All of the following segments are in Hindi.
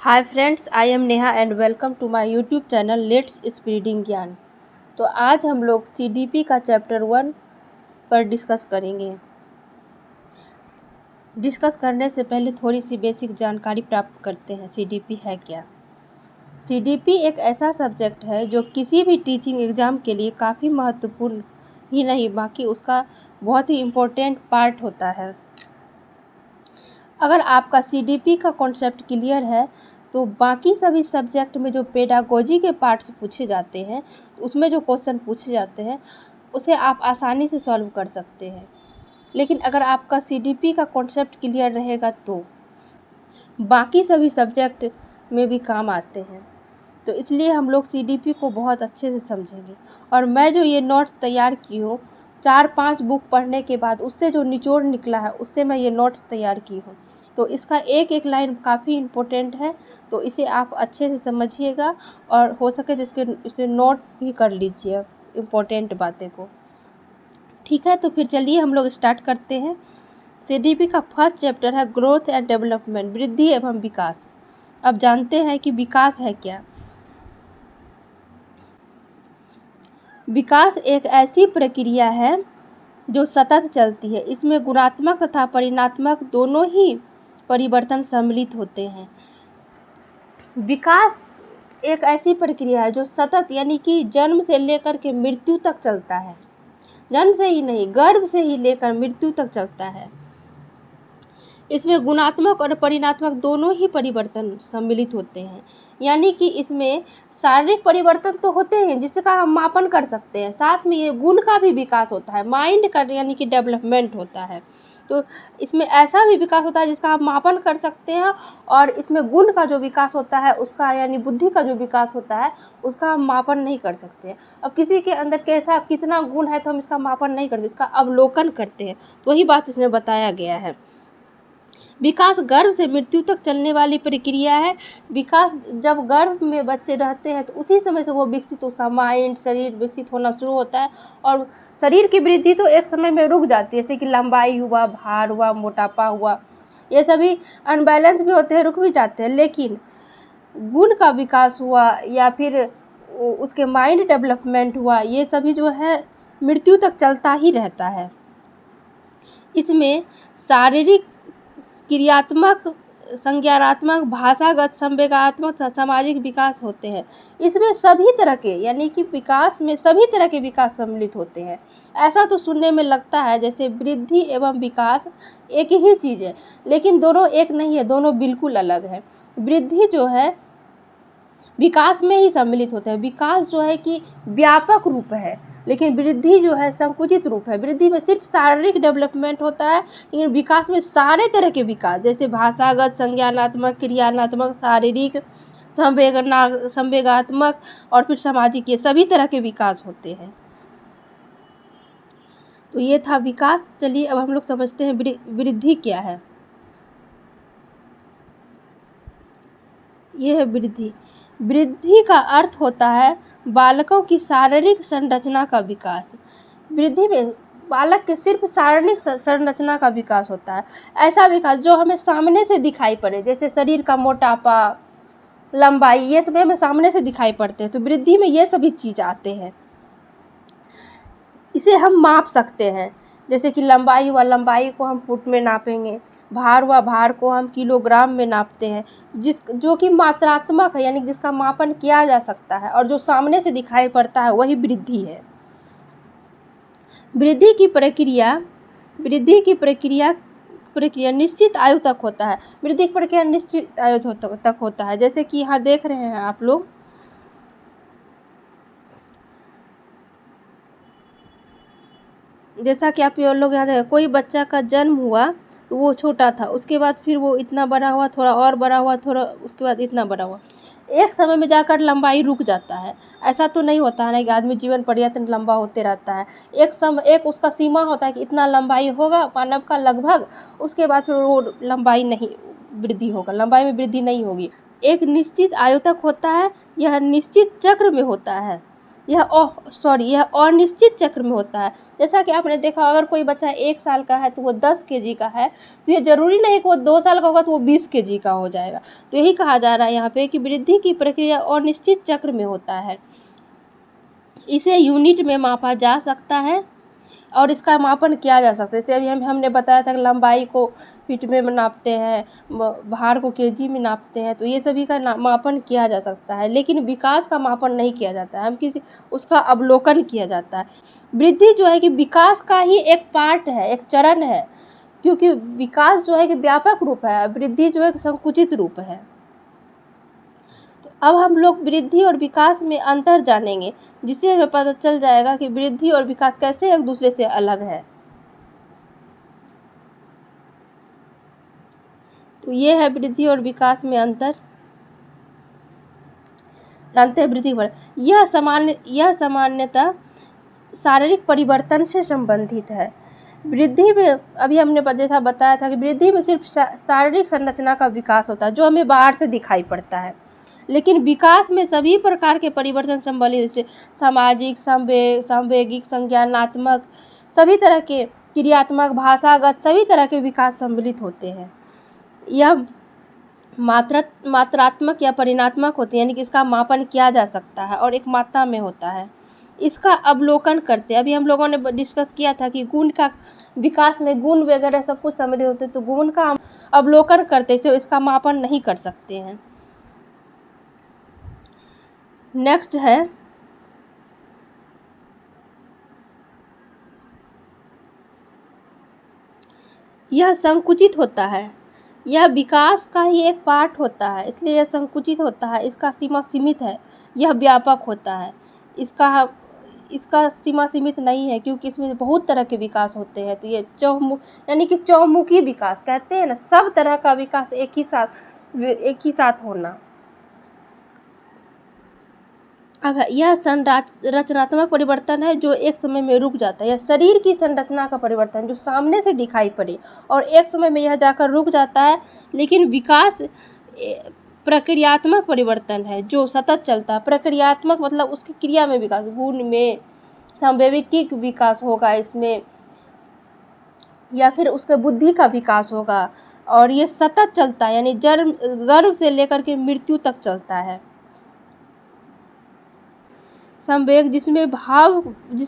Hi friends, I am Neha and welcome to my YouTube channel let's speeding ज्ञान। तो आज हम लोग सीडीपी का चैप्टर 1 पर डिस्कस करेंगे। डिस्कस करने से पहले थोड़ी सी बेसिक जानकारी प्राप्त करते हैं। सीडीपी है क्या? सीडीपी एक ऐसा सब्जेक्ट है जो किसी भी टीचिंग एग्ज़ाम के लिए काफ़ी महत्वपूर्ण ही नहीं बाकी उसका बहुत ही इम्पोर्टेंट पार्ट होता है। अगर आपका सीडीपी का कॉन्सेप्ट क्लियर है तो बाकी सभी सब्जेक्ट में जो पेडागोजी के पार्ट्स पूछे जाते हैं, उसमें जो क्वेश्चन पूछे जाते हैं उसे आप आसानी से सॉल्व कर सकते हैं। लेकिन अगर आपका सीडीपी का कॉन्सेप्ट क्लियर रहेगा तो बाकी सभी सब्जेक्ट में भी काम आते हैं। तो इसलिए हम लोग सीडीपी को बहुत अच्छे से समझेंगे। और मैं जो ये नोट तैयार की हूँ 4-5 बुक पढ़ने के बाद उससे जो निचोड़ निकला है उससे मैं ये नोट्स तैयार की हूँ। तो इसका एक एक लाइन काफ़ी इम्पोर्टेंट है, तो इसे आप अच्छे से समझिएगा और हो सके जिसके इसे नोट भी कर लीजिए इम्पोर्टेंट बातें को। ठीक है, तो फिर चलिए हम लोग स्टार्ट करते हैं। सीडीपी का फर्स्ट चैप्टर है ग्रोथ एंड डेवलपमेंट, वृद्धि एवं विकास। अब जानते हैं कि विकास है क्या। विकास एक ऐसी प्रक्रिया है जो सतत चलती है। इसमें गुणात्मक तथा परिमाणात्मक दोनों ही परिवर्तन सम्मिलित होते हैं। विकास एक ऐसी प्रक्रिया है जो सतत यानी कि जन्म से लेकर के मृत्यु तक चलता है। जन्म से ही नहीं, गर्भ से ही लेकर मृत्यु तक चलता है। इसमें गुणात्मक और परिमाणात्मक दोनों ही परिवर्तन सम्मिलित होते हैं। यानी कि इसमें शारीरिक परिवर्तन तो होते हैं जिसका हम मापन कर सकते हैं, साथ में ये गुण का भी विकास होता है, माइंड का यानी कि डेवलपमेंट होता है। तो इसमें ऐसा भी विकास होता है जिसका हम मापन कर सकते हैं, और इसमें गुण का जो विकास होता है उसका यानी बुद्धि का जो विकास होता है उसका हम मापन नहीं कर सकते हैं। अब किसी के अंदर कैसा कितना गुण है तो हम इसका मापन नहीं कर सकते, इसका अवलोकन करते हैं। तो वही बात इसमें बताया गया है। विकास गर्भ से मृत्यु तक चलने वाली प्रक्रिया है। विकास जब गर्भ में बच्चे रहते हैं तो उसी समय से वो विकसित, उसका माइंड शरीर विकसित होना शुरू होता है। और शरीर की वृद्धि तो एक समय में रुक जाती है, जैसे कि लंबाई हुआ, भार हुआ, मोटापा हुआ, ये सभी अनबैलेंस भी होते हैं, रुक भी जाते हैं। लेकिन गुण का विकास हुआ या फिर उसके माइंड डेवलपमेंट हुआ, ये सभी जो है मृत्यु तक चलता ही रहता है। इसमें शारीरिक, क्रियात्मक, संज्ञानात्मक, भाषागत, संवेगात्मक तथा सामाजिक विकास होते हैं। इसमें सभी तरह के यानी कि विकास में सभी तरह के विकास सम्मिलित होते हैं। ऐसा तो सुनने में लगता है जैसे वृद्धि एवं विकास एक ही चीज़ है, लेकिन दोनों एक नहीं है, दोनों बिल्कुल अलग है। वृद्धि जो है विकास में ही सम्मिलित होते हैं। विकास जो है कि व्यापक रूप है, लेकिन वृद्धि जो है संकुचित रूप है। वृद्धि में सिर्फ शारीरिक डेवलपमेंट होता है, लेकिन विकास में सारे तरह के विकास जैसे भाषागत, संज्ञानात्मक, क्रियात्मक, शारीरिक, संवेगात्मक और फिर सामाजिक, ये सभी तरह के विकास होते हैं। तो ये था विकास। चलिए अब हम लोग समझते हैं वृद्धि क्या है। ये है वृद्धि। वृद्धि का अर्थ होता है बालकों की शारीरिक संरचना का विकास। वृद्धि में बालक के सिर्फ शारीरिक संरचना का विकास होता है। ऐसा विकास जो हमें सामने से दिखाई पड़े, जैसे शरीर का मोटापा, लंबाई, ये सब हमें सामने से दिखाई पड़ते हैं। तो वृद्धि में ये सभी चीज़ आते हैं। इसे हम माप सकते हैं, जैसे कि लंबाई हुआ, लंबाई को हम फुट में नापेंगे। भार हुआ, भार को हम किलोग्राम में नापते हैं, जो कि मात्रात्मक है यानी जिसका मापन किया जा सकता है, और जो सामने से दिखाई पड़ता है वही वृद्धि है। वृद्धि की प्रक्रिया निश्चित आयु तक होता है। वृद्धि की प्रक्रिया निश्चित आयु तक होता है, जैसे कि यहाँ देख रहे हैं आप लोग, जैसा कि आप लोग याद है, कोई बच्चा का जन्म हुआ तो वो छोटा था, उसके बाद फिर वो इतना बड़ा हुआ, थोड़ा और बड़ा हुआ, थोड़ा उसके बाद इतना बड़ा हुआ। एक समय में जाकर लंबाई रुक जाता है। ऐसा तो नहीं होता है ना कि आदमी जीवन पर्यंत लंबा होते रहता है। एक उसका सीमा होता है कि इतना लंबाई होगा मानव का लगभग, उसके बाद फिर वो लंबाई नहीं वृद्धि होगा, लंबाई में वृद्धि नहीं होगी। एक निश्चित आयु तक होता है, यह निश्चित चक्र में होता है। यह अनिश्चित चक्र में होता है। जैसा कि आपने देखा, अगर कोई बच्चा 1 साल का है तो वो 10 केजी का है, तो ये ज़रूरी नहीं कि वो 2 साल का होगा तो वो 20 केजी का हो जाएगा। तो यही कहा जा रहा है यहाँ पे कि वृद्धि की प्रक्रिया अनिश्चित चक्र में होता है। इसे यूनिट में मापा जा सकता है और इसका मापन किया जा सकता है। जैसे अभी हमने बताया था कि लंबाई को फीट में नापते हैं, भार को केजी में नापते हैं, तो ये सभी का मापन किया जा सकता है, लेकिन विकास का मापन नहीं किया जाता है। उसका अवलोकन किया जाता है। वृद्धि जो है कि विकास का ही एक पार्ट है, एक चरण है, क्योंकि विकास जो है कि व्यापक रूप है, वृद्धि जो है कि संकुचित रूप है। अब हम लोग वृद्धि और विकास में अंतर जानेंगे, जिससे हमें पता चल जाएगा कि वृद्धि और विकास कैसे एक दूसरे से अलग है। तो ये है वृद्धि और विकास में अंतर। जानते हैं वृद्धि पर यह सामान्यतः शारीरिक परिवर्तन से संबंधित है। वृद्धि में अभी हमने जैसा बताया था कि वृद्धि में सिर्फ शारीरिक संरचना का विकास होता है, जो हमें बाहर से दिखाई पड़ता है, लेकिन विकास में सभी प्रकार के परिवर्तन सम्मिलित, जैसे सामाजिक, सांवेगिक, संज्ञानात्मक, सभी तरह के क्रियात्मक, भाषागत, सभी तरह के विकास सम्मिलित होते हैं। यह मात्रात्मक या परिमाणात्मक होते हैं, यानी कि इसका मापन किया जा सकता है और एक मात्रा में होता है। इसका अवलोकन करते हैं। अभी हम लोगों ने डिस्कस किया था कि गुण का विकास में गुण वगैरह सब कुछ सम्मिलित होते हैं, तो गुण का हम अवलोकन करते हैं, इसका मापन नहीं कर सकते हैं। नेक्स्ट है यह संकुचित होता है। यह विकास का ही एक पार्ट होता है, इसलिए यह संकुचित होता है। इसका सीमा सीमित है। यह व्यापक होता है। इसका सीमा सीमित नहीं है, क्योंकि इसमें बहुत तरह के विकास होते हैं। तो ये यानी कि चौमुखी विकास कहते हैं ना, सब तरह का विकास एक ही साथ होना। अब यह रचनात्मक परिवर्तन है जो एक समय में रुक जाता है। यह शरीर की संरचना का परिवर्तन जो सामने से दिखाई पड़े और एक समय में यह जाकर रुक जाता है। लेकिन विकास प्रक्रियात्मक परिवर्तन है जो सतत चलता है। प्रक्रियात्मक मतलब उसकी क्रिया में विकास, गुण में सांवेगिक विकास होगा इसमें, या फिर उसके बुद्धि का विकास होगा, और ये सतत चलता है, यानी गर्भ से लेकर के मृत्यु तक चलता है। संवेग जिसे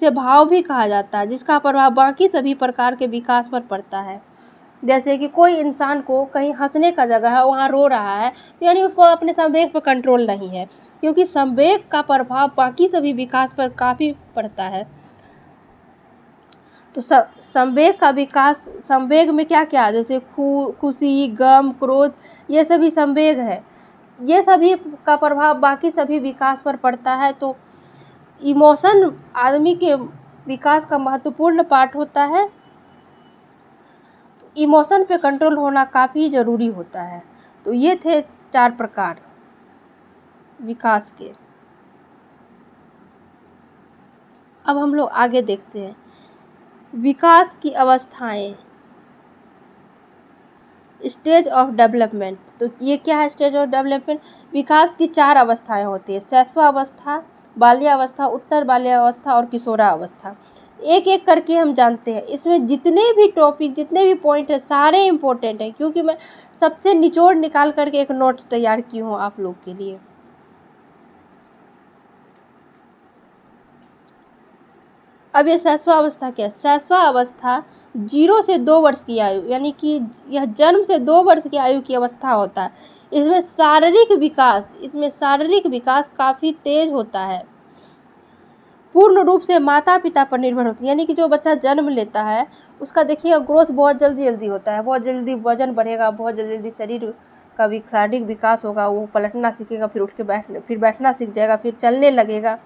भाव भी कहा जाता है, जिसका प्रभाव बाकी सभी प्रकार के विकास पर पड़ता है। जैसे कि कोई इंसान को कहीं हंसने का जगह है, वहाँ रो रहा है, तो यानी उसको अपने संवेग पर कंट्रोल नहीं है, क्योंकि संवेग का प्रभाव बाकी सभी विकास पर काफ़ी पड़ता है। तो संवेग का विकास, संवेग में क्या क्या, जैसे खुशी, गम, क्रोध, ये सभी संवेग है। ये सभी का प्रभाव बाकी सभी विकास पर पड़ता है। तो इमोशन आदमी के विकास का महत्वपूर्ण पार्ट होता है। तो इमोशन पे कंट्रोल होना काफ़ी ज़रूरी होता है। तो ये थे 4 प्रकार विकास के। अब हम लोग आगे देखते हैं विकास की अवस्थाएं, स्टेज ऑफ डेवलपमेंट। तो ये क्या है स्टेज ऑफ डेवलपमेंट? विकास की 4 अवस्थाएं होती है, शैशवावस्था, बाल्यावस्था, उत्तर बाल्यावस्था और किशोरावस्था। एक एक करके हम जानते हैं। इसमें जितने भी टॉपिक, जितने भी पॉइंट है, सारे इम्पोर्टेंट हैं, क्योंकि मैं सबसे निचोड़ निकाल करके एक नोट तैयार की हूँ आप लोग के लिए। अब ये शैशवावस्था क्या है? शैशवावस्था 0 से 2 वर्ष की आयु, यानी कि यह जन्म से 2 वर्ष की आयु की अवस्था होता है। इसमें शारीरिक विकास काफ़ी तेज होता है, पूर्ण रूप से माता पिता पर निर्भर होती है। यानी कि जो बच्चा जन्म लेता है उसका देखिएगा ग्रोथ बहुत जल्दी होता है, बहुत जल्दी वजन बढ़ेगा, बहुत जल्दी शरीर का शारीरिक विकास होगा, वो पलटना सीखेगा, फिर उठ के बैठना सीख जाएगा, फिर चलने लगेगा,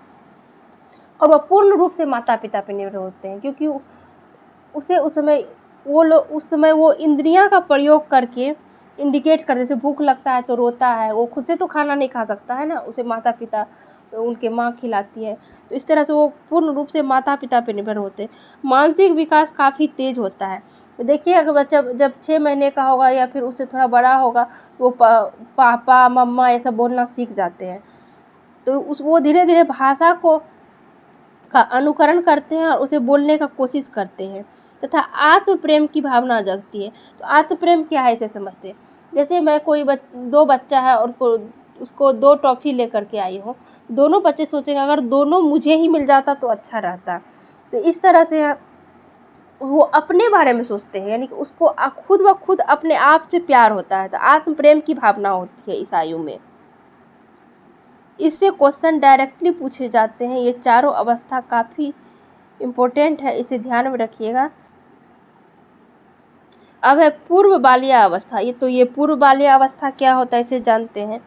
और वह पूर्ण रूप से माता पिता पर निर्भर होते हैं, क्योंकि उसे उस समय वो इंद्रियां का प्रयोग करके इंडिकेट कर, जैसे भूख लगता है तो रोता है, वो खुद से तो खाना नहीं खा सकता है ना, उसे माता पिता, उनके माँ खिलाती है। तो इस तरह से वो पूर्ण रूप से माता पिता पर निर्भर होते हैं। मानसिक विकास काफ़ी तेज होता है। तो देखिए अगर बच्चा जब 6 महीने का होगा या फिर उससे थोड़ा बड़ा होगा, तो वो पापा मम्मा ये सब बोलना सीख जाते हैं। तो वो धीरे धीरे भाषा को का अनुकरण करते हैं और उसे बोलने का कोशिश करते हैं तथा आत्म प्रेम की भावना जगती है। तो आत्म प्रेम क्या है इसे समझते हैं। जैसे मैं दो बच्चा है और उसको 2 टॉफ़ी लेकर के आई हूँ, दोनों बच्चे सोचेंगे अगर दोनों मुझे ही मिल जाता तो अच्छा रहता। तो इस तरह से वो अपने बारे में सोचते हैं, यानी कि उसको खुद ब खुद अपने आप से प्यार होता है, तो आत्म प्रेम की भावना होती है इस आयु में। इससे क्वेश्चन डायरेक्टली पूछे जाते हैं। ये चारों अवस्था काफ़ी इम्पोर्टेंट है, इसे ध्यान में रखिएगा। अब है पूर्व बाल्य अवस्था। ये पूर्व बाल्य अवस्था क्या होता है इसे जानते हैं।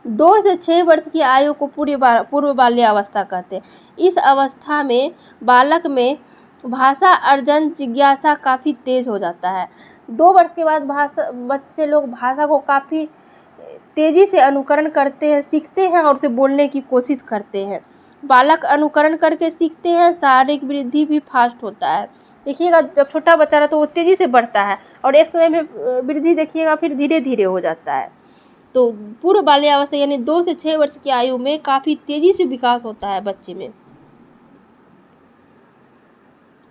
2 से 6 वर्ष की आयु को पूर्व बाल्य अवस्था कहते हैं। इस अवस्था में बालक में भाषा अर्जन जिज्ञासा काफ़ी तेज हो जाता है। 2 वर्ष के बाद बच्चे लोग भाषा को काफ़ी तेज़ी से अनुकरण करते हैं, सीखते हैं और उसे बोलने की कोशिश करते हैं। बालक अनुकरण करके सीखते हैं, शारीरिक वृद्धि भी फास्ट होता है। देखिएगा जब छोटा बच्चा रहता है तो वो तेज़ी से बढ़ता है और एक समय में वृद्धि देखिएगा फिर धीरे धीरे हो जाता है। तो पूर्व बाल्यावस्था यानी 2 से 6 वर्ष की आयु में काफ़ी तेज़ी से विकास होता है बच्चे में।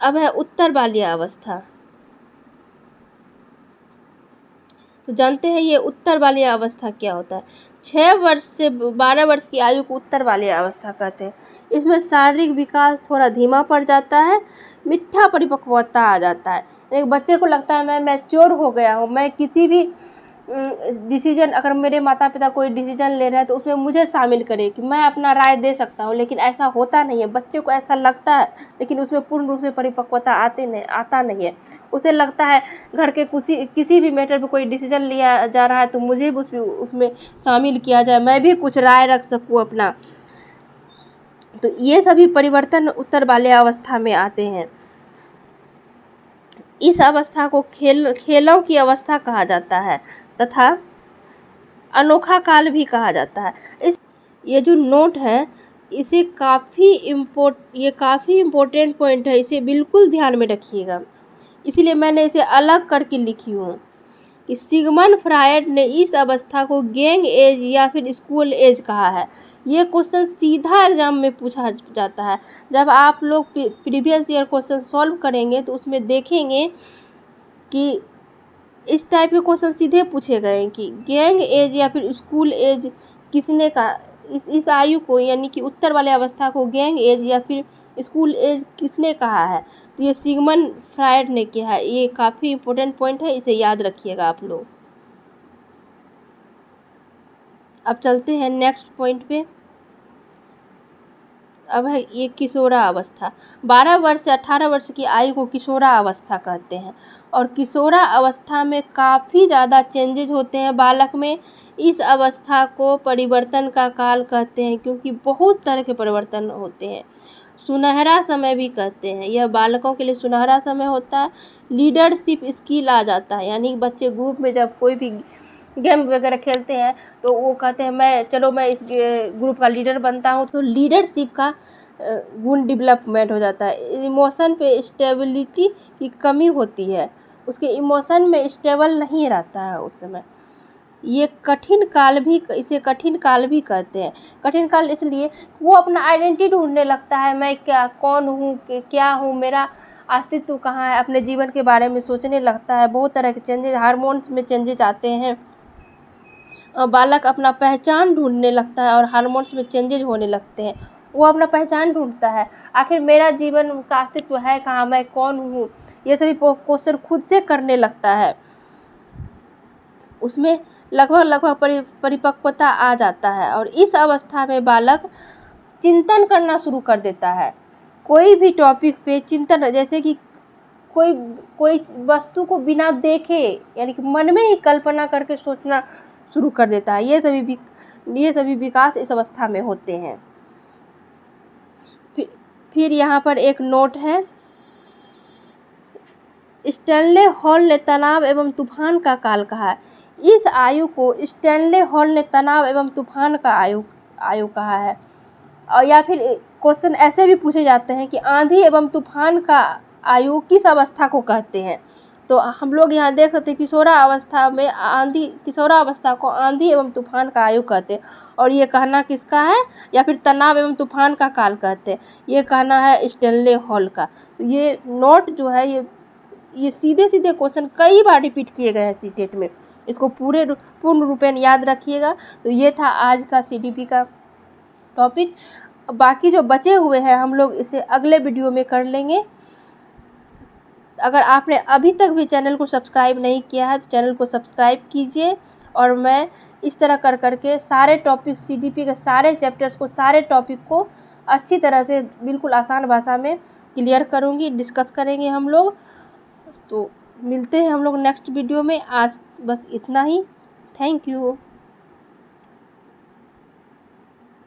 अब है उत्तर बाल्यावस्था। तो जानते हैं ये उत्तर बाल्यावस्था क्या होता है। 6 वर्ष से 12 वर्ष की आयु को उत्तर बाल्यावस्था कहते हैं। इसमें शारीरिक विकास थोड़ा धीमा पड़ जाता है, मिथ्या परिपक्वता आ जाता है। एक बच्चे को लगता है मैं मैच्योर हो गया हूँ, मैं किसी भी डिसीजन, अगर मेरे माता पिता कोई डिसीजन ले रहे हैं तो उसमें मुझे शामिल करें कि मैं अपना राय दे सकता हूँ, लेकिन ऐसा होता नहीं है। बच्चे को ऐसा लगता है, लेकिन उसमें पूर्ण रूप से परिपक्वता आता नहीं है। उसे लगता है घर के किसी भी मैटर पे कोई डिसीजन लिया जा रहा है तो मुझे भी उसमें शामिल किया जाए, मैं भी कुछ राय रख सकूँ अपना। तो ये सभी परिवर्तन उत्तर बाल्यावस्था में आते हैं। इस अवस्था को खेलों की अवस्था कहा जाता है तथा अनोखा काल भी कहा जाता है। ये जो नोट है इसे काफ़ी इम्पोर्टेंट पॉइंट है, इसे बिल्कुल ध्यान में रखिएगा। इसीलिए मैंने इसे अलग करके लिखी हूँ कि सिगमंड फ्रायड ने इस अवस्था को गैंग एज या फिर स्कूल एज कहा है। ये क्वेश्चन सीधा एग्जाम में पूछा जाता है। जब आप लोग प्रीवियस ईयर क्वेश्चन सॉल्व करेंगे तो उसमें देखेंगे कि इस टाइप के क्वेश्चन सीधे पूछे गए कि गैंग एज या फिर स्कूल एज किसने कहा, इस आयु को यानी कि उत्तर वाले अवस्था को गैंग एज या फिर स्कूल एज किसने कहा है। तो ये सिगमंड फ्रायड ने किया है। ये काफ़ी इम्पोर्टेंट पॉइंट है, इसे याद रखिएगा आप लोग। अब चलते हैं नेक्स्ट पॉइंट पे। अब है ये किशोरा अवस्था। 12 वर्ष से 18 वर्ष की आयु को किशोरा अवस्था कहते हैं और किशोरा अवस्था में काफ़ी ज़्यादा चेंजेज होते हैं बालक में। इस अवस्था को परिवर्तन का काल कहते हैं क्योंकि बहुत तरह के परिवर्तन होते हैं। सुनहरा समय भी कहते हैं, यह बालकों के लिए सुनहरा समय होता है। लीडरशिप स्किल आ जाता है, यानी बच्चे ग्रुप में जब कोई भी गेम वगैरह खेलते हैं तो वो कहते हैं मैं इस ग्रुप का लीडर बनता हूँ, तो लीडरशिप का गुण डेवलपमेंट हो जाता है। इमोशन पे स्टेबिलिटी की कमी होती है, उसके इमोशन में स्टेबल नहीं रहता है उस समय। इसे कठिन काल भी कहते हैं। कठिन काल इसलिए वो अपना आइडेंटिटी ढूंढने लगता है, मैं कौन हूँ, क्या हूँ, मेरा अस्तित्व कहाँ है, अपने जीवन के बारे में सोचने लगता है। बहुत तरह के चेंजेस, हार्मोन्स में चेंजेस आते हैं। बालक अपना पहचान ढूंढने लगता है और हार्मोन्स में चेंजेज होने लगते हैं। वो अपना पहचान ढूंढता है, आखिर मेरा जीवन का अस्तित्व है कहाँ, मैं कौन हूँ, ये सभी क्वेश्चन खुद से करने लगता है। उसमें लगभग परिपक्वता आ जाता है और इस अवस्था में बालक चिंतन करना शुरू कर देता है। कोई भी टॉपिक पे चिंतन, जैसे कि कोई वस्तु को बिना देखे यानी कि मन में ही कल्पना करके सोचना शुरू कर देता है। ये सभी विकास इस अवस्था में होते हैं। फिर यहाँ पर एक नोट है, स्टैनले हॉल ने तनाव एवं तूफान का काल कहा है। इस आयु को स्टैनले हॉल ने तनाव एवं तूफान का आयु कहा है। और या फिर क्वेश्चन ऐसे भी पूछे जाते हैं कि आंधी एवं तूफान का आयु किस अवस्था को कहते हैं। तो हम लोग यहाँ देख सकते हैं किशोरावस्था में किशोरावस्था को आंधी एवं तूफान का आयु कहते हैं। और ये कहना किसका है, या फिर तनाव एवं तूफान का काल कहते हैं, ये कहना है स्टैनले हॉल का। तो ये नोट जो है ये सीधे सीधे क्वेश्चन कई बार रिपीट किए गए हैं सीटेट में, इसको पूर्ण रूपेण याद रखिएगा। तो ये था आज का CDP का टॉपिक। बाकी जो बचे हुए हैं हम लोग इसे अगले वीडियो में कर लेंगे। अगर आपने अभी तक भी चैनल को सब्सक्राइब नहीं किया है तो चैनल को सब्सक्राइब कीजिए। और मैं इस तरह कर करके सारे टॉपिक CDP के सारे चैप्टर्स को, सारे टॉपिक को अच्छी तरह से बिल्कुल आसान भाषा में क्लियर करूँगी, डिस्कस करेंगे हम लोग। तो मिलते हैं हम लोग नेक्स्ट वीडियो में। आज बस इतना ही। Thank you.